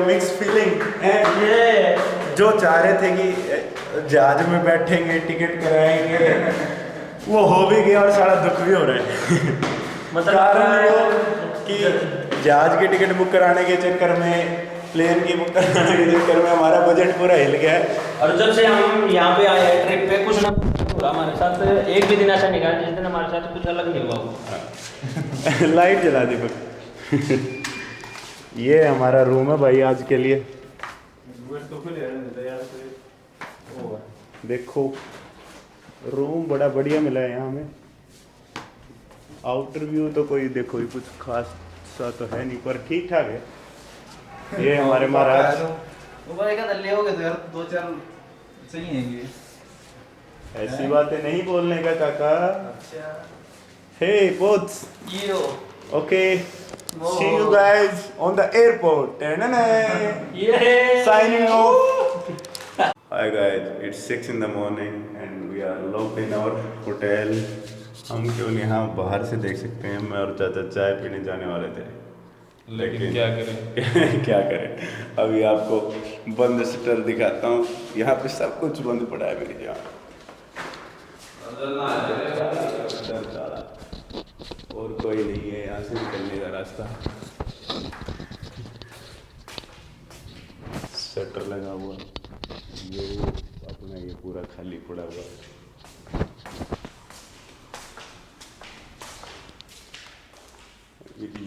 Mix feeling है। जो चाह रहे थे कि जहाज में बैठेंगे टिकट कराएंगे वो हो भी गया और सारा दुख भी हो रहा है। मतलब कारण वो कि जहाज की टिकट बुक कराने के चक्कर में, प्लेन की बुक कराने के चक्कर में हमारा बजट पूरा हिल गया है। और जब से हम यहाँ पे आए हैं ट्रिप पे कुछ ना पूरा हमारे साथ एक भी दिन ऐसा निकाल जिस दिन हमारे साथ कुछ अलग नहीं हुआ। लाइट जला दी बस। ये हमारा रूम है भाई आज के लिए। देखो रूम बड़ा बढ़िया मिला है यहाँ हमें। आउटर व्यू तो कोई देखो कुछ खास सा तो है नहीं पर ठीक ठाक है। ये हमारे महाराज ऐसी बातें नहीं बोलने का काका। हे बोथ्स okay see you guys on the airport. Signing off. Hi guys, it's 6 in the morning and we are locked in our hotel. हम क्यों नहीं यहाँ बाहर से देख सकते हैं। मैं और चाचा चाय पीने जाने वाले थे लेकिन क्या करें। क्या करें अभी आपको बंद शटर दिखाता हूँ। यहाँ पे सब कुछ बंद पड़ा है मेरी जान। और कोई नहीं है यहाँ से निकलने का रास्ता। शटर लगा हुआ ये अपना ये पूरा खाली पड़ा हुआ है।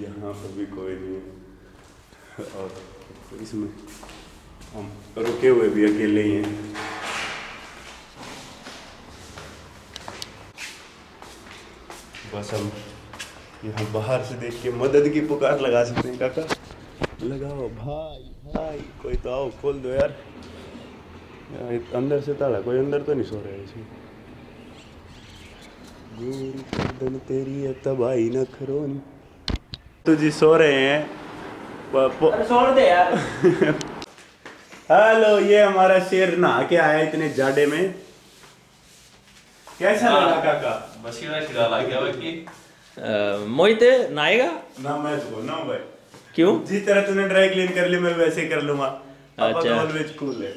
यहाँ पर भी कोई नहीं है और इसमें हम रुके हुए भी अकेले ही हैं। बस हम यहाँ बाहर से देख के मदद की पुकार लगा सकते हैं। काका लगाओ भाई भाई कोई तो आओ खोल दो यार। अंदर से ताला कोई अंदर तो नहीं सो रहा है इसमें। गोरी तेरी तबाही न खरोनी तो जी सो रहे हैं। छोड़ दे यार। हेलो ये हमारा शेर नहा के आया इतने जाड़े में। कैसा लगा काका? बस की मोहित नहाएगा ना मैं तो ना भाई। क्यों? जिस तरह तूने ड्राई क्लीन कर ली मैं वैसे ही कर लूंगा। अच्छा ऑलवेज कूल है।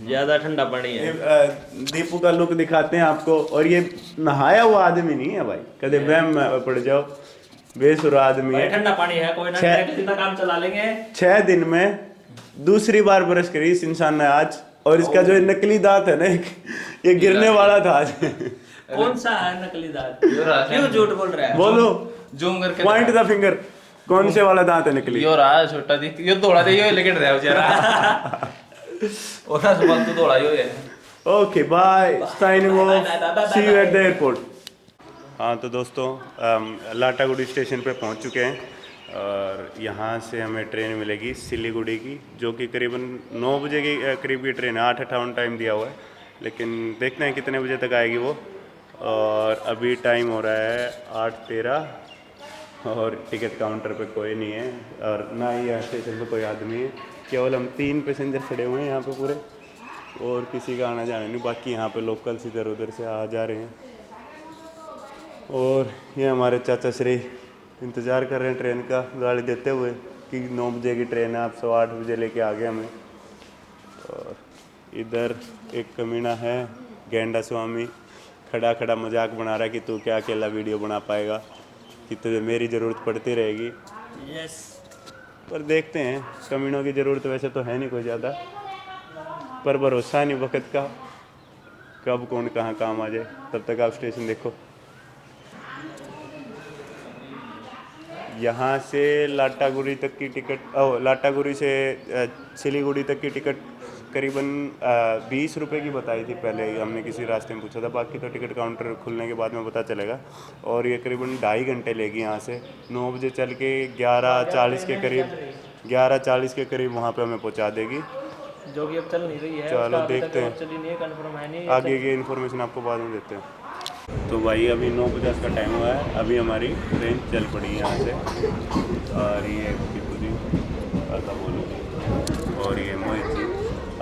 ज्यादा ठंडा पानी है। दीपू का लुक दिखाते हैं आपको। और ये नहाया हुआ आदमी नहीं है भाई कदे वहम में पड़ जाओ। बेसुरा आदमी है। ठंडा पानी है कोई ना काम चला लेंगे। 6 दिन में दूसरी बार ब्रश करी इस इंसान ने आज। और इसका जो नकली दांत है ना ये गिरने वाला था आज। कौन सा है नकली दांत? क्यों झूठ बोल रहा है? बोलो जूम करके पॉइंट द फिंगर। कौन से वाला दांत है नकली? यो रहा छोटा दी यो दौड़ा दे यो लेके रहा बेचारा। ओना सुबह तो दौड़ा यो है। Okay bye signing off see you at the airport. हाँ तो दोस्तों लाटागुड़ी स्टेशन पे पहुंच चुके हैं और यहाँ से हमें ट्रेन मिलेगी सिलीगुड़ी की जो कि करीबन 9 बजे की करीब की ट्रेन है। 8:58 टाइम दिया हुआ है लेकिन देखते हैं कितने बजे तक आएगी वो। और अभी टाइम हो रहा है 8:13 और टिकट काउंटर पे कोई नहीं है और ना ही यहाँ स्टेशन पे कोई आदमी है। केवल हम 3 पैसेंजर खड़े हुए हैं यहाँ पे पूरे और किसी का आना जाना नहीं। बाकी यहाँ पे लोकल्स इधर उधर से आ जा रहे हैं। और ये हमारे चाचा श्री इंतज़ार कर रहे हैं ट्रेन का गाड़ी देते हुए कि 9 बजे की ट्रेन है। आप 8:15 बजे लेके आ गए हमें। और इधर एक कमीना है गेंडा स्वामी खड़ा खड़ा मजाक बना रहा है कि तू क्या अकेला वीडियो बना पाएगा कि तुझे मेरी ज़रूरत पड़ती रहेगी। यस पर देखते हैं कमीनों की ज़रूरत वैसे तो है नहीं कोई ज़्यादा पर भरोसा नहीं वक्त का कब कौन कहाँ काम आ जाए। तब तक आप स्टेशन देखो। यहाँ से लाटागुड़ी तक की टिकट लाटागुड़ी से सिलीगुड़ी तक की टिकट करीबन 20 रुपये की बताई थी पहले। हमने किसी रास्ते में पूछा था। बाकी तो टिकट काउंटर खुलने के बाद में पता चलेगा। और ये करीबन 2.5 घंटे लेगी यहाँ से। 9 बजे चल के 11:40 के करीब वहाँ पे हमें पहुँचा देगी जो कि अब चल नहीं रही है। चलो देखते हैं कंफर्म है नहीं। आगे की इन्फॉर्मेशन आपको बाद में देते हैं। तो भाई अभी 9:50 का टाइम हुआ है। अभी हमारी ट्रेन चल पड़ी है यहाँ से। और ये और ये मोहित जी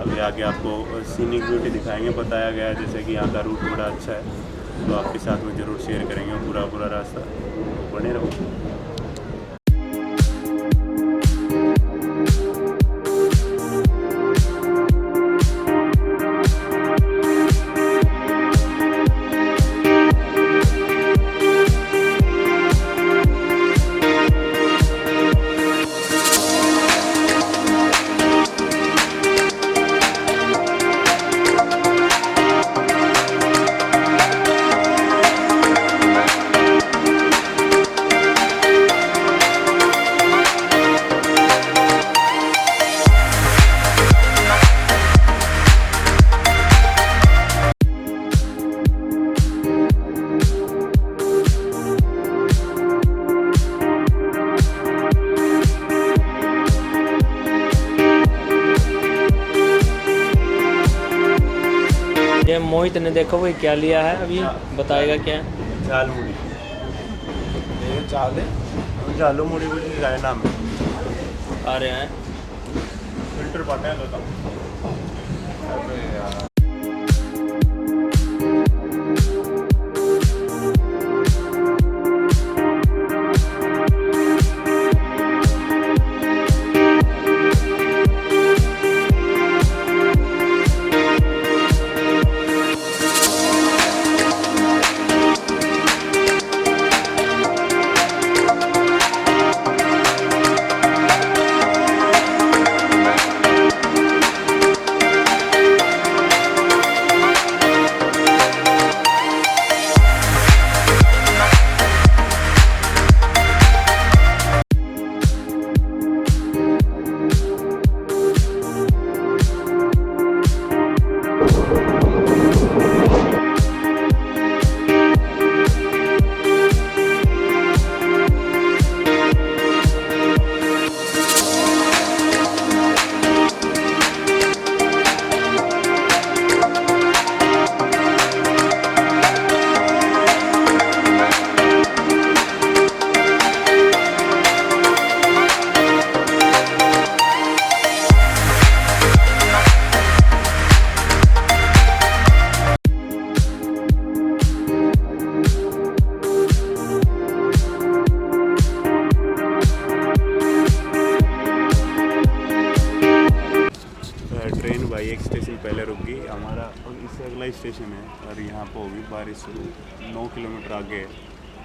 अभी आगे आपको सीनिक ब्यूटी दिखाएंगे। बताया गया है जैसे कि यहाँ का रूट बड़ा अच्छा है तो आपके साथ में ज़रूर शेयर करेंगे पूरा रास्ता। बने रहो। मोहित ने देखो भाई क्या लिया है अभी, बताएगा क्या। झाल मुड़ी, ये चावल है। झालो मुड़ी भी गाय नाम है। आ रहे हैं फिल्टर पाटा है तो अबे यार ट्रेन भाई एक स्टेशन पहले रुक गई हमारा, और इससे अगला स्टेशन है और यहाँ पर होगी बारिश शुरू। 9 किलोमीटर आगे है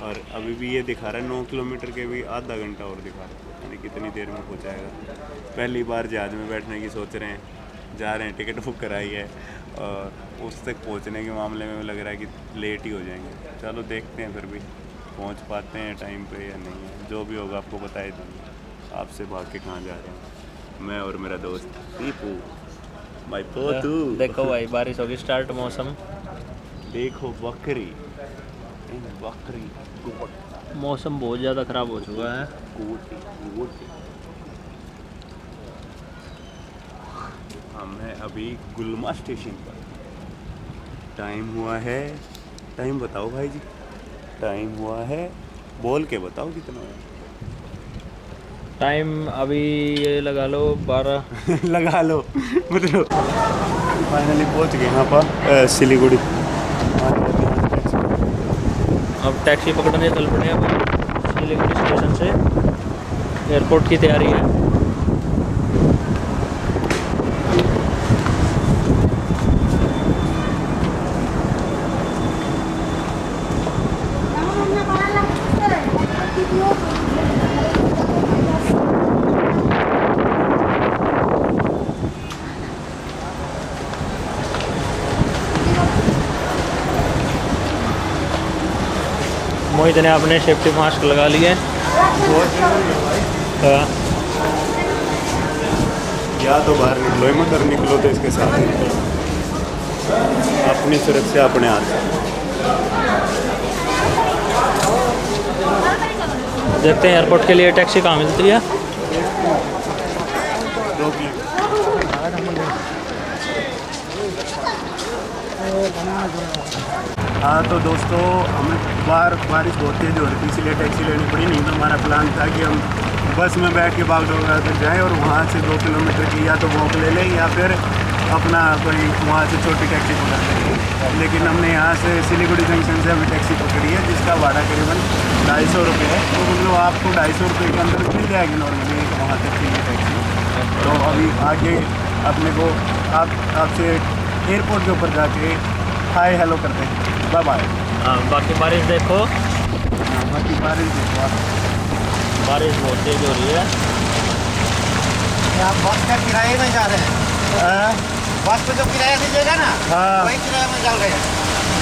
और अभी भी ये दिखा रहा है 9 किलोमीटर के भी आधा घंटा और दिखा रहा है, यानी कितनी देर में पहुँचाएगा। पहली बार जहाज़ में बैठने की सोच रहे हैं, जा रहे हैं, टिकट बुक कराई है और उस तक पहुँचने के मामले में लग रहा है कि लेट ही हो जाएंगे। चलो देखते हैं फिर भी पहुँच पाते हैं टाइम पे या नहीं है, जो भी होगा आपको बता ही दूँगा। आपसे भाग के कहाँ जा रहे हैं मैं और मेरा दोस्त पीपू भाई पोतू। देखो भाई बारिश होगी स्टार्ट, मौसम देखो बकरी बकरी मौसम बहुत ज़्यादा ख़राब हो चुका है। हम हैं अभी गुलमा स्टेशन पर। टाइम हुआ है, टाइम बताओ भाई जी, टाइम हुआ है, बोल के बताओ कितना है टाइम। अभी ये लगा लो 12 लगा लो मतलब फाइनली पहुंच गए यहाँ पर सिलीगुड़ी। अब टैक्सी पकड़ने चल पड़े अब सिलीगुड़ी स्टेशन से, एयरपोर्ट की तैयारी है। मोहित ने अपने सेफ्टी मास्क लगा लिए। हाँ। या तो बाहर निकलो ही मत, निकलो तो इसके साथ ही निकलो, अपनी सुरक्षा अपने हाथ। देखते हैं एयरपोर्ट के लिए टैक्सी कहाँ मिलती है। हाँ तो दोस्तों हमें बारिश बहुत तेज़ हो रही थी इसलिए टैक्सी लेनी पड़ी, नहीं तो हमारा प्लान था कि हम बस में बैठ के बागडोगरा तक जाएँ और वहाँ से 2 किलोमीटर की या तो वॉक ले लें या फिर अपना कोई वहाँ से छोटी टैक्सी पकड़ लें। लेकिन हमने यहाँ से सिलीगुड़ी जंक्शन से अभी टैक्सी पकड़ी है जिसका भाड़ा करीबन 250 रुपये है। तो मतलब आपको 250 रुपये के अंदर मिल जाएगी नॉर्मली वहाँ तक की टैक्सी। तो अभी आगे अपने को आपसे एयरपोर्ट के ऊपर जाके हाय हेलो करते हैं, बाय बाय। हाँ बाकी बारिश देखो, बाकी बारिश देखो आप, बारिश बहुत तेज हो रही है। आप बस का किराए में जा रहे हैं? बस को जो किराया दीजिएगा ना, हाँ। वही किराए में चल रहे हैं।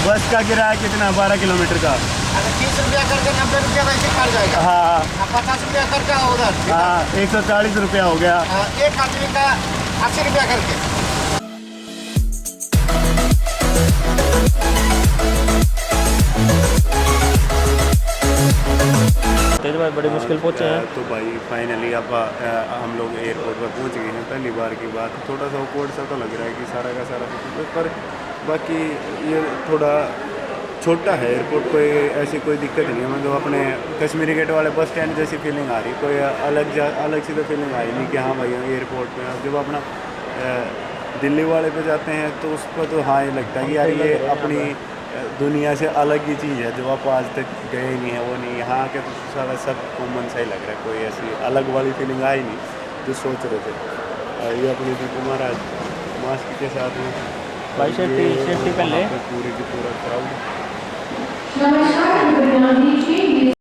बस का किराया कितना? 12 किलोमीटर का। अगर 30 रुपया करके 90 रुपया वैसे पड़ जाएगा। हाँ 50 रुपया करके उधर। हाँ 140 रुपया हो गया। एक आदमी का 80 रुपया करके। तेज भाई बड़ी मुश्किल पहुँचे हैं। तो भाई फाइनली अब हम लोग एयरपोर्ट पर पहुंच गए हैं। पहली बार की बात थोड़ा सा ऑकवर्ड सा तो लग रहा है कि सारा का सारा, पर बाकी ये थोड़ा छोटा है एयरपोर्ट, कोई ऐसी कोई दिक्कत नहीं है। मतलब अपने कश्मीरी गेट वाले बस स्टैंड जैसी फीलिंग आ रही, कोई अलग सी तो फीलिंग आई नहीं कि हाँ भाई एयरपोर्ट पे। अब जब अपना दिल्ली वाले पे जाते हैं तो उस पर तो हाँ ये लगता है कि यार ये अपनी दुनिया से अलग ही चीज़ है, जो आप आज तक गए ही नहीं है वो नहीं। यहाँ के तो सारा सब कॉमन सा ही लग रहा है, कोई ऐसी अलग वाली फीलिंग आई नहीं जो सोच रहे थे। और ये अपने दीपू महाराज मास्क के साथ में भाई सेफ्टी पहले पूरे की पूरा क्राउड। नमस्कार।